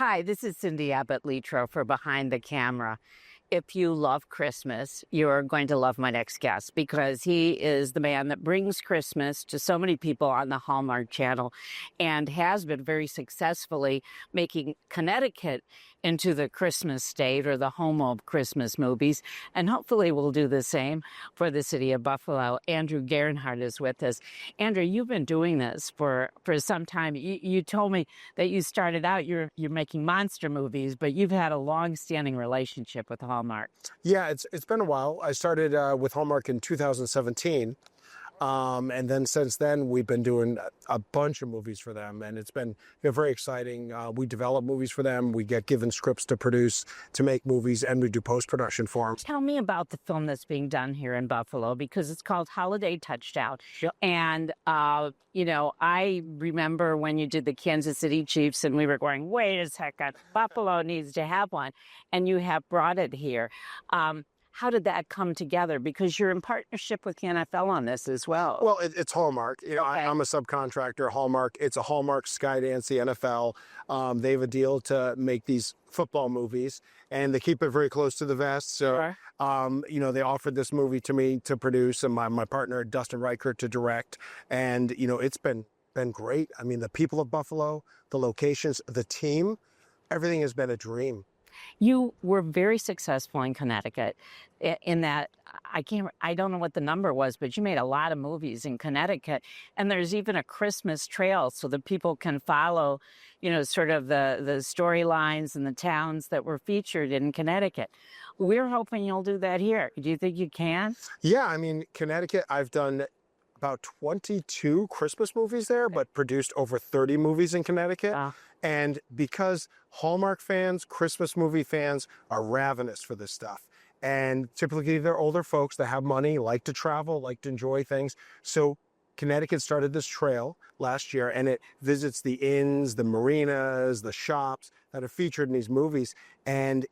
Hi, this is Cindy Abbott Letro for Behind the Camera. If you love Christmas, you're going to love my next guest because he is the man that brings Christmas to so many people on the Hallmark Channel and has been very successfully making Connecticut into the Christmas state or the home of Christmas movies. And hopefully we'll do the same for the city of Buffalo. Andrew Gernhard is with us. Andrew, you've been doing this for some time. You told me that you started out, you're making monster movies, but you've had a long-standing relationship with Hallmark. Yeah, it's been a while. I started with Hallmark in 2017. And then since then, we've been doing a bunch of movies for them, and it's been very exciting. We develop movies for them. We get given scripts to produce, to make movies, and we do post-production for them. Tell me about the film that's being done here in Buffalo, because it's called Holiday Touchdown. Yep. And, I remember when you did the Kansas City Chiefs, and we were going, wait a second, Buffalo needs to have one, and you have brought it here. How did that come together? Because you're in partnership with the NFL on this as well. Well, it's Hallmark. I'm a subcontractor. Hallmark. It's a Hallmark, Skydance, the NFL. They have a deal to make these football movies, and they keep it very close to the vest. So, sure. They offered this movie to me to produce, and my partner Dustin Reichert to direct. And it's been great. I mean, the people of Buffalo, the locations, the team, everything has been a dream. You were very successful in Connecticut in that I don't know what the number was, but you made a lot of movies in Connecticut. And there's even a Christmas trail so that people can follow, sort of the storylines and the towns that were featured in Connecticut. We're hoping you'll do that here. Do you think you can? Yeah, I mean, Connecticut, I've done about 22 Christmas movies there, but produced over 30 movies in Connecticut. And because Hallmark fans, Christmas movie fans are ravenous for this stuff. And typically they're older folks that have money, like to travel, like to enjoy things. So Connecticut started this trail last year, and it visits the inns, the marinas, the shops that are featured in these movies. And,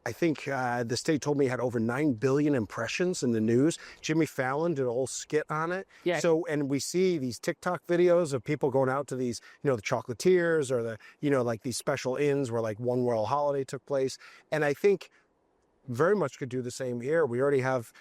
I think the state told me it had over 9 billion impressions in the news. Jimmy Fallon did a whole skit on it. Yeah. So, and we see these TikTok videos of people going out to these, the chocolatiers or like these special inns where like One Royal Holiday took place. And I think very much could do the same here. We already have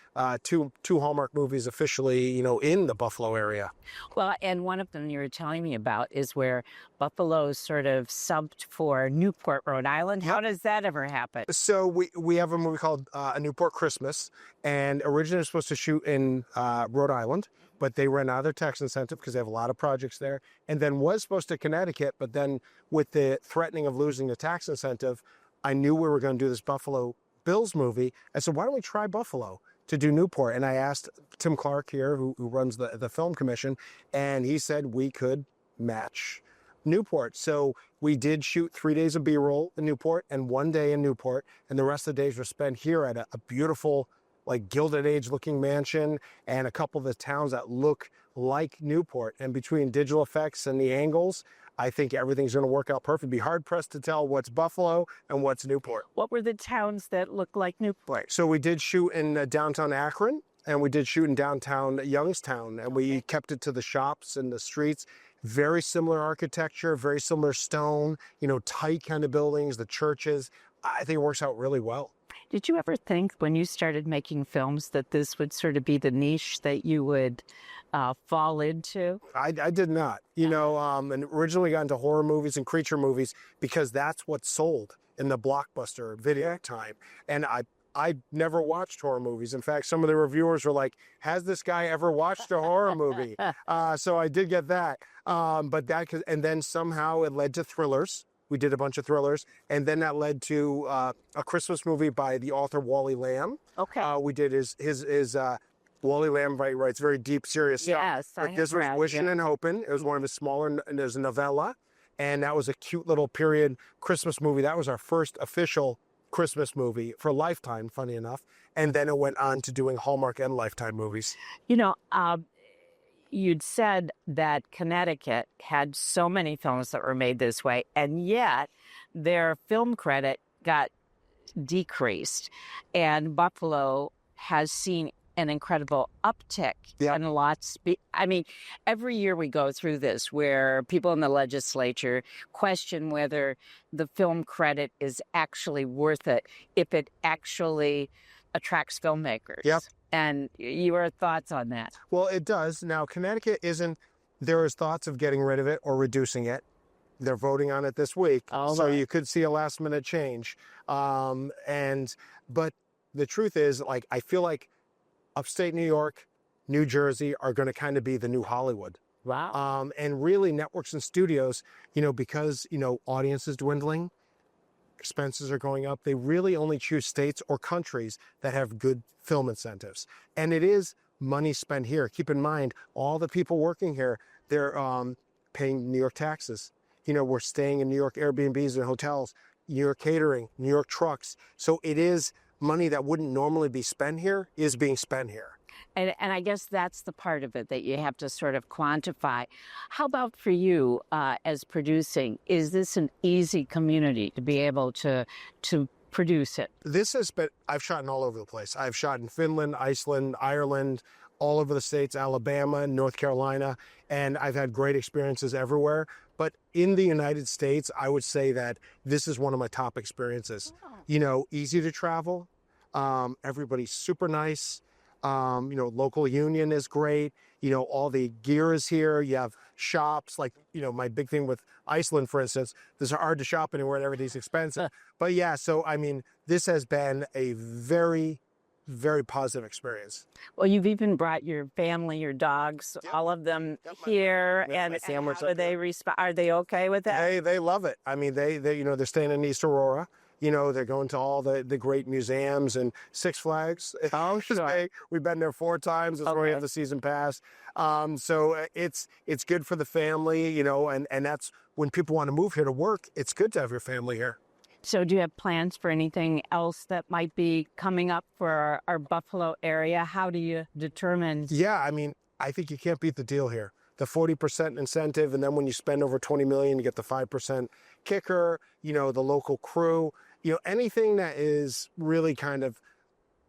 two Hallmark movies officially, in the Buffalo area. Well, and one of them you were telling me about is where Buffalo sort of subbed for Newport, Rhode Island. How does that ever happen? So we have a movie called A Newport Christmas, and originally it was supposed to shoot in Rhode Island, but they ran out of their tax incentive because they have a lot of projects there, and then was supposed to Connecticut, but then with the threatening of losing the tax incentive, I knew we were going to do this Buffalo Bills movie. I said, why don't we try Buffalo to do Newport? And I asked Tim Clark here, who runs the film commission, and he said we could match Newport. So we did shoot 3 days of B-roll in Newport and 1 day in Newport, and the rest of the days were spent here at a beautiful, like Gilded Age looking mansion and a couple of the towns that look like Newport. And between digital effects and the angles, I think everything's going to work out perfect. Be hard pressed to tell what's Buffalo and what's Newport. What were the towns that look like Newport? So we did shoot in downtown Akron, and we did shoot in downtown Youngstown, and we kept it to the shops and the streets. Very similar architecture, very similar stone, tight kind of buildings, the churches. I think it works out really well. Did you ever think when you started making films that this would sort of be the niche that you would fall into? I did not, and originally got into horror movies and creature movies because that's what sold in the blockbuster video time. And I never watched horror movies. In fact, some of the reviewers were like, has this guy ever watched a horror movie? So I did get that. And then somehow it led to thrillers. We did a bunch of thrillers, and then that led to a Christmas movie by the author Wally Lamb. Okay. We did his Wally Lamb writes very deep, serious stuff. Yes, but this was Wishing and Hoping. It was one of his smaller, and there's a novella, and that was a cute little period Christmas movie. That was our first official Christmas movie for Lifetime, funny enough, and then it went on to doing Hallmark and Lifetime movies. You'd said that Connecticut had so many films that were made this way, and yet their film credit got decreased. And Buffalo has seen an incredible uptick and lots. I mean, every year we go through this where people in the legislature question whether the film credit is actually worth it if it actually attracts filmmakers. Yep. And your thoughts on that? Well, it does. Now, Connecticut isn't, there is thoughts of getting rid of it or reducing it. They're voting on it this week. So you could see a last minute change. But the truth is, like, I feel like upstate New York, New Jersey are going to kind of be the new Hollywood. Wow. And really networks and studios, because, audience is dwindling, expenses are going up. They really only choose states or countries that have good film incentives. And it is money spent here. Keep in mind, all the people working here, they're paying New York taxes. We're staying in New York Airbnbs and hotels, New York catering, New York trucks. So it is money that wouldn't normally be spent here is being spent here. And I guess that's the part of it that you have to sort of quantify. How about for you as producing? Is this an easy community to be able to produce it? This has been, I've shot in all over the place. I've shot in Finland, Iceland, Ireland, all over the states, Alabama, North Carolina, and I've had great experiences everywhere. But in the United States, I would say that this is one of my top experiences. Easy to travel. Everybody's super nice. Local union is great. All the gear is here. You have shops like, my big thing with Iceland, for instance, it's hard to shop anywhere and everything's expensive. But yeah, so I mean, this has been a very, very positive experience. Well, you've even brought your family, your dogs, all of them here, and how they respond? Are they okay with that? They love it. I mean, they're staying in East Aurora. They're going to all the great museums and Six Flags. Oh, sure. We've been there 4 times. That's where we have the season pass. So it's good for the family, and that's when people want to move here to work. It's good to have your family here. So do you have plans for anything else that might be coming up for our Buffalo area? How do you determine? Yeah, I mean, I think you can't beat the deal here. The 40% incentive, and then when you spend over $20 million, you get the 5% kicker, the local crew, anything that is really kind of,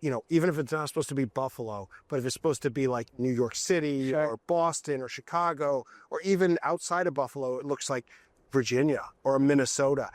even if it's not supposed to be Buffalo, but if it's supposed to be like New York City or Boston or Chicago, or even outside of Buffalo, it looks like Virginia or Minnesota.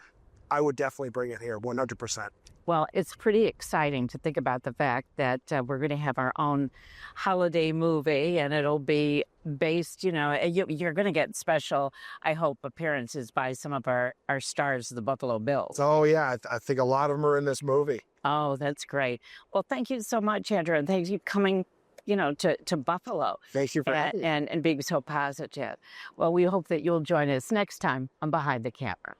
I would definitely bring it here, 100%. Well, it's pretty exciting to think about the fact that we're going to have our own holiday movie, and it'll be based, you're going to get special, I hope, appearances by some of our stars of the Buffalo Bills. Oh, yeah. I think a lot of them are in this movie. Oh, that's great. Well, thank you so much, Andrew, and thank you for coming to Buffalo. Thank you for having me. And being so positive. Well, we hope that you'll join us next time on Behind the Camera.